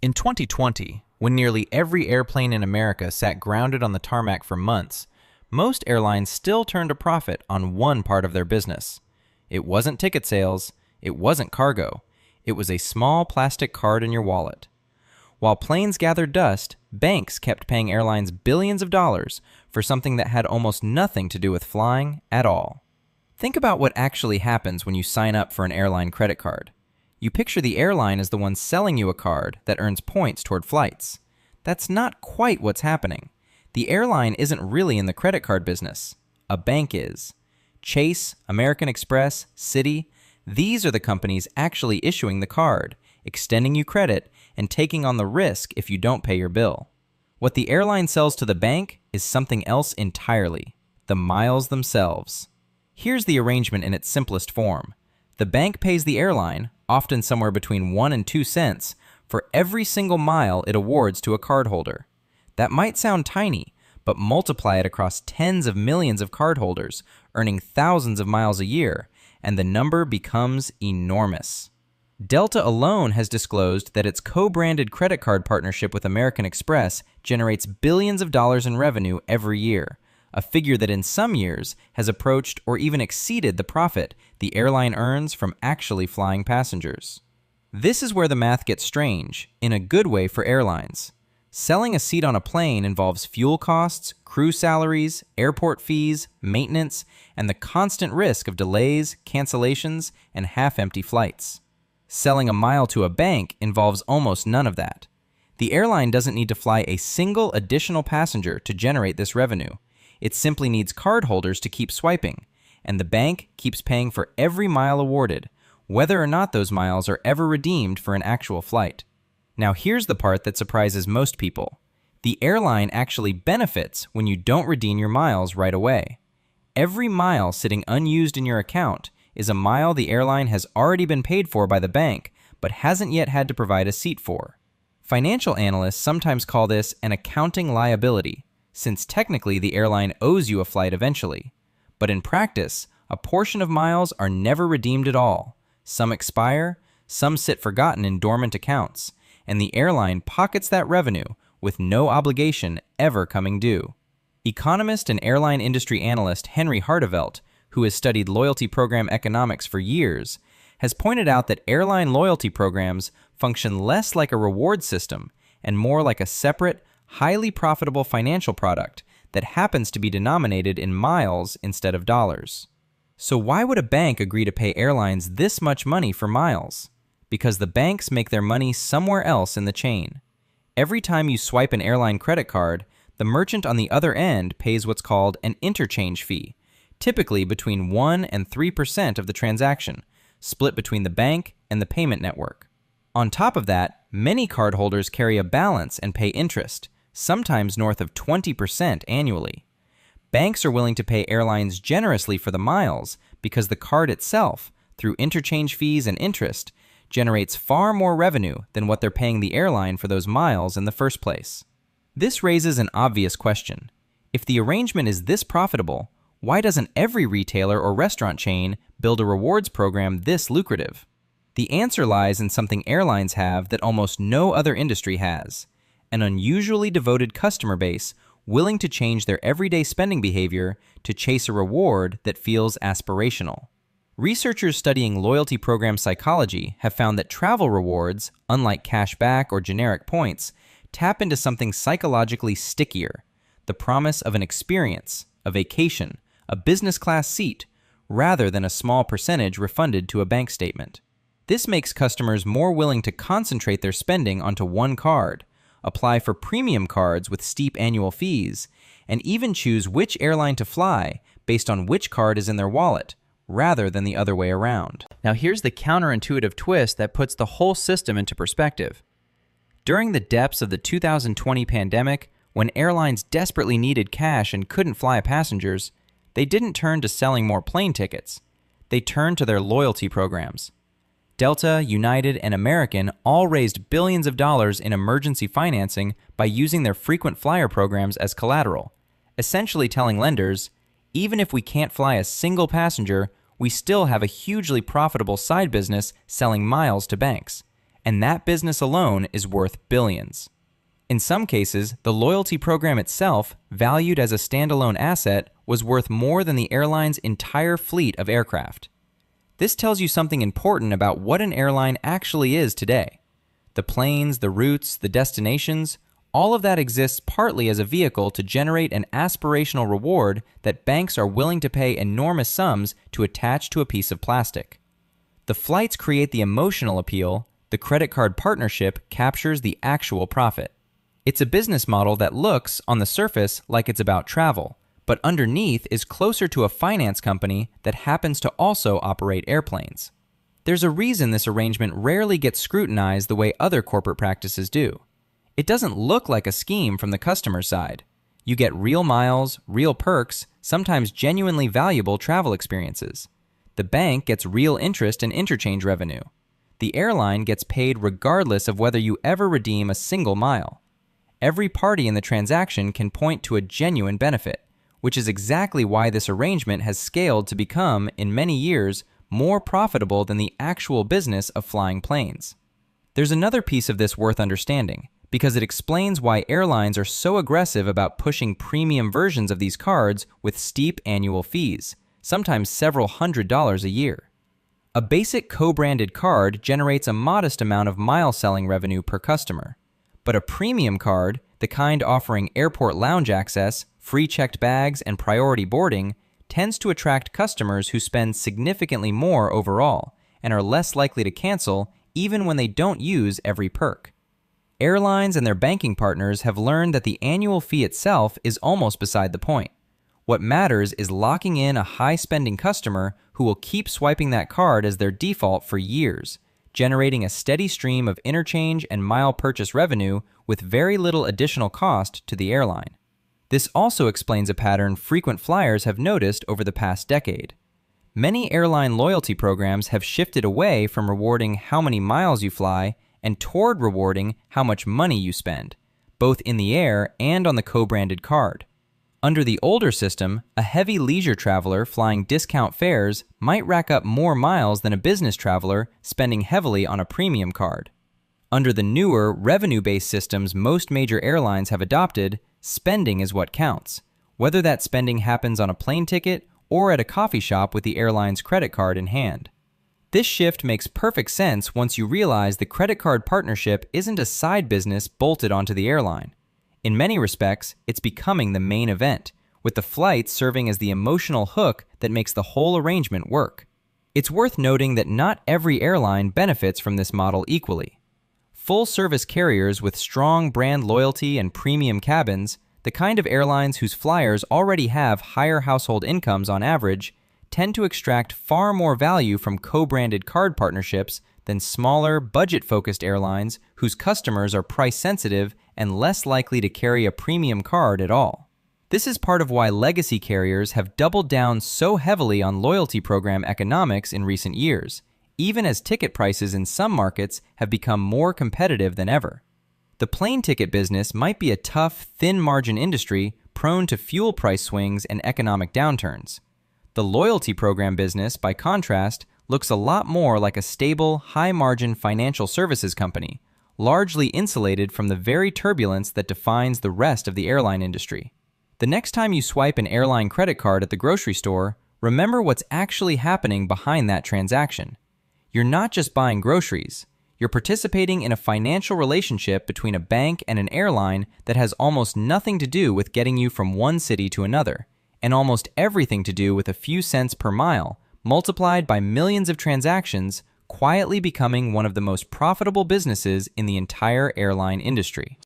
In 2020, when nearly every airplane in America sat grounded on the tarmac for months, most airlines still turned a profit on one part of their business. It wasn't ticket sales, it wasn't cargo, it was a small plastic card in your wallet. While planes gathered dust, banks kept paying airlines billions of dollars for something that had almost nothing to do with flying at all. Think about what actually happens when you sign up for an airline credit card. You picture the airline as the one selling you a card that earns points toward flights. That's not quite what's happening. The airline isn't really in the credit card business. A bank is. Chase, American Express, Citi, these are the companies actually issuing the card, extending you credit, and taking on the risk if you don't pay your bill. What the airline sells to the bank is something else entirely: the miles themselves. Here's the arrangement in its simplest form. The bank pays the airline, often somewhere between 1 and 2 cents, for every single mile it awards to a cardholder. That might sound tiny, but multiply it across tens of millions of cardholders, earning thousands of miles a year, and the number becomes enormous. Delta alone has disclosed that its co-branded credit card partnership with American Express generates billions of dollars in revenue every year, a figure that in some years has approached or even exceeded the profit the airline earns from actually flying passengers. This is where the math gets strange, in a good way for airlines. Selling a seat on a plane involves fuel costs, crew salaries, airport fees, maintenance, and the constant risk of delays, cancellations, and half-empty flights. Selling a mile to a bank involves almost none of that. The airline doesn't need to fly a single additional passenger to generate this revenue. It simply needs cardholders to keep swiping, and the bank keeps paying for every mile awarded, whether or not those miles are ever redeemed for an actual flight. Now here's the part that surprises most people. The airline actually benefits when you don't redeem your miles right away. Every mile sitting unused in your account is a mile the airline has already been paid for by the bank, but hasn't yet had to provide a seat for. Financial analysts sometimes call this an accounting liability, since technically the airline owes you a flight eventually. But in practice, a portion of miles are never redeemed at all. Some expire, some sit forgotten in dormant accounts, and the airline pockets that revenue with no obligation ever coming due. Economist and airline industry analyst Henry Hartevelt, who has studied loyalty program economics for years, has pointed out that airline loyalty programs function less like a reward system and more like a separate, highly profitable financial product that happens to be denominated in miles instead of dollars. So why would a bank agree to pay airlines this much money for miles? Because the banks make their money somewhere else in the chain. Every time you swipe an airline credit card, the merchant on the other end pays what's called an interchange fee, typically between 1 and 3% of the transaction, split between the bank and the payment network. On top of that, many cardholders carry a balance and pay interest, sometimes north of 20% annually. Banks are willing to pay airlines generously for the miles because the card itself, through interchange fees and interest, generates far more revenue than what they're paying the airline for those miles in the first place. This raises an obvious question. If the arrangement is this profitable, why doesn't every retailer or restaurant chain build a rewards program this lucrative? The answer lies in something airlines have that almost no other industry has: an unusually devoted customer base willing to change their everyday spending behavior to chase a reward that feels aspirational. Researchers studying loyalty program psychology have found that travel rewards, unlike cash back or generic points, tap into something psychologically stickier: the promise of an experience, a vacation, a business class seat, rather than a small percentage refunded to a bank statement. This makes customers more willing to concentrate their spending onto one card, apply for premium cards with steep annual fees, and even choose which airline to fly based on which card is in their wallet, rather than the other way around. Now here's the counterintuitive twist that puts the whole system into perspective. During the depths of the 2020 pandemic, when airlines desperately needed cash and couldn't fly passengers, they didn't turn to selling more plane tickets. They turned to their loyalty programs. Delta, United, and American all raised billions of dollars in emergency financing by using their frequent flyer programs as collateral, essentially telling lenders, even if we can't fly a single passenger, we still have a hugely profitable side business selling miles to banks. and that business alone is worth billions. In some cases, the loyalty program itself, valued as a standalone asset, was worth more than the airline's entire fleet of aircraft. This tells you something important about what an airline actually is today. The planes, the routes, the destinations, all of that exists partly as a vehicle to generate an aspirational reward that banks are willing to pay enormous sums to attach to a piece of plastic. The flights create the emotional appeal, the credit card partnership captures the actual profit. It's a business model that looks, on the surface, like it's about travel, but underneath is closer to a finance company that happens to also operate airplanes. There's a reason this arrangement rarely gets scrutinized the way other corporate practices do. It doesn't look like a scheme from the customer's side. You get real miles, real perks, sometimes genuinely valuable travel experiences. The bank gets real interest and interchange revenue. The airline gets paid regardless of whether you ever redeem a single mile. Every party in the transaction can point to a genuine benefit, which is exactly why this arrangement has scaled to become, in many years, more profitable than the actual business of flying planes. There's another piece of this worth understanding, because it explains why airlines are so aggressive about pushing premium versions of these cards with steep annual fees, sometimes several $100s a year. A basic co-branded card generates a modest amount of mile-selling revenue per customer. But a premium card, the kind offering airport lounge access, free checked bags, and priority boarding, tends to attract customers who spend significantly more overall and are less likely to cancel even when they don't use every perk. Airlines and their banking partners have learned that the annual fee itself is almost beside the point. What matters is locking in a high-spending customer who will keep swiping that card as their default for years, generating a steady stream of interchange and mile purchase revenue with very little additional cost to the airline. This also explains a pattern frequent flyers have noticed over the past decade. Many airline loyalty programs have shifted away from rewarding how many miles you fly and toward rewarding how much money you spend, both in the air and on the co-branded card. Under the older system, a heavy leisure traveler flying discount fares might rack up more miles than a business traveler spending heavily on a premium card. Under the newer, revenue-based systems most major airlines have adopted, spending is what counts, whether that spending happens on a plane ticket or at a coffee shop with the airline's credit card in hand. This shift makes perfect sense once you realize the credit card partnership isn't a side business bolted onto the airline. In many respects, it's becoming the main event, with the flights serving as the emotional hook that makes the whole arrangement work. It's worth noting that not every airline benefits from this model equally. Full-service carriers with strong brand loyalty and premium cabins, the kind of airlines whose flyers already have higher household incomes on average, tend to extract far more value from co-branded card partnerships than smaller, budget-focused airlines whose customers are price-sensitive and less likely to carry a premium card at all. This is part of why legacy carriers have doubled down so heavily on loyalty program economics in recent years, even as ticket prices in some markets have become more competitive than ever. The plane ticket business might be a tough, thin-margin industry prone to fuel price swings and economic downturns. The loyalty program business, by contrast, looks a lot more like a stable, high-margin financial services company, largely insulated from the very turbulence that defines the rest of the airline industry. The next time you swipe an airline credit card at the grocery store, remember what's actually happening behind that transaction. You're not just buying groceries. You're participating in a financial relationship between a bank and an airline that has almost nothing to do with getting you from one city to another, and almost everything to do with a few cents per mile, multiplied by millions of transactions, quietly becoming one of the most profitable businesses in the entire airline industry.